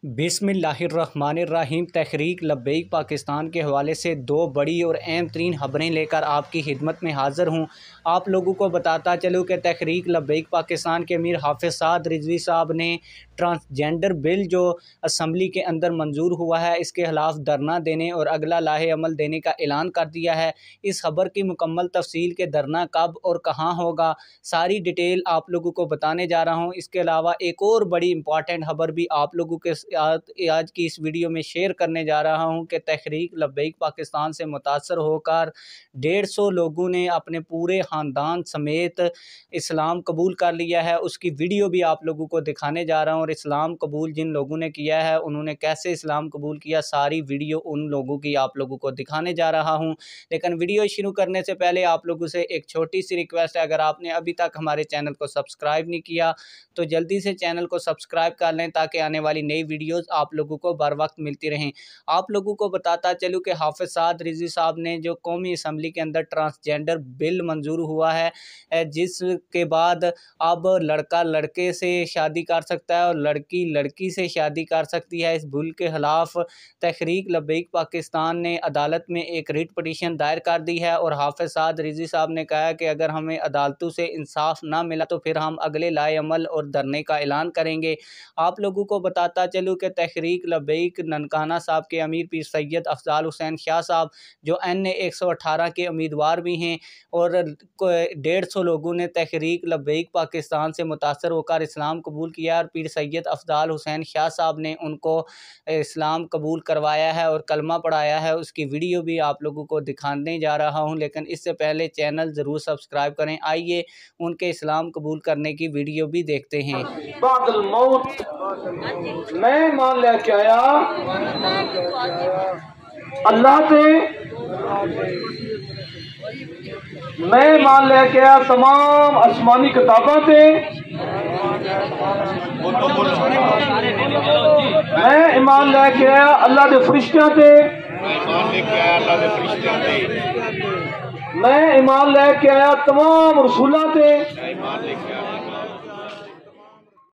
बिस्मिल्लाहिर्रहमानिर्रहीम। तहरीक लब्बैक पाकिस्तान के हवाले से दो बड़ी और अहम तरीन खबरें लेकर आपकी खिदमत में हाज़िर हूँ। आप लोगों को बताता चलूँ कि तहरीक लब्बैक पाकिस्तान के अमीर हाफिज़ साद रिजवी साहब ने ट्रांसजेंडर बिल जो असम्बली के अंदर मंजूर हुआ है, इसके खिलाफ धरना देने और अगला लाहे अमल देने का ऐलान कर दिया है। इस खबर की मुकम्मल तफसील के धरना कब और कहाँ होगा, सारी डिटेल आप लोगों को बताने जा रहा हूँ। इसके अलावा एक और बड़ी इंपॉर्टेंट खबर भी आप लोगों के आज की इस वीडियो में शेयर करने जा रहा हूं कि तहरीक लब्बैक पाकिस्तान से मुतासर होकर 150 लोगों ने अपने पूरे ख़ानदान समेत इस्लाम कबूल कर लिया है। उसकी वीडियो भी आप लोगों को दिखाने जा रहा हूं, और इस्लाम कबूल जिन लोगों ने किया है उन्होंने कैसे इस्लाम कबूल किया, सारी वीडियो उन लोगों की आप लोगों को दिखाने जा रहा हूं। लेकिन वीडियो शुरू करने से पहले आप लोगों से एक छोटी सी रिक्वेस्ट है, अगर आपने अभी तक हमारे चैनल को सब्सक्राइब नहीं किया तो जल्दी से चैनल को सब्सक्राइब कर लें ताकि आने वाली नई वीडियोस आप लोगों को बर वक्त मिलती रहें। आप लोगों को बताता चलूँ कि हाफिज़ साद रिजवी साहब ने जो कौमी असम्बली के अंदर ट्रांसजेंडर बिल मंजूर हुआ है, जिसके बाद अब लड़का लड़के से शादी कर सकता है और लड़की लड़की से शादी कर सकती है। इस बिल के खिलाफ तहरीक लब्बैक पाकिस्तान ने अदालत में एक रिट पटिशन दायर कर दी है, और हाफिज़ साद रिजवी साहब ने कहा कि अगर हमें अदालतों से इंसाफ ना मिला तो फिर हम अगले लाए अमल और धरने का ऐलान करेंगे। आप लोगों को बताता चलूँ कि तहरीक लब्बैक ननकाना साहब के अमीर पीर सैयद अफजाल हुसैन शाह साहब जो NA 118 के उम्मीदवार भी हैं, और 150 लोगों ने तहरीक लब्बैक पाकिस्तान से मुतासर होकर इस्लाम कबूल किया, और पीर सैयद अफजाल हुसैन शाह साहब ने उनको इस्लाम कबूल करवाया है और कलमा पढ़ाया है। उसकी वीडियो भी आप लोगों को दिखाने जा रहा हूं, लेकिन इससे पहले चैनल ज़रूर सब्सक्राइब करें। आइए उनके इस्लाम कबूल करने की वीडियो भी देखते हैं। बादल मौत मैं मान लेके आया अल्लाह से, मैं मान लेके आया तमाम आसमानी किताबों से, मैं ईमान लेके आया अल्लाह के फरिश्तियां से, मैं ईमान लेके आया तमाम रसूलों से,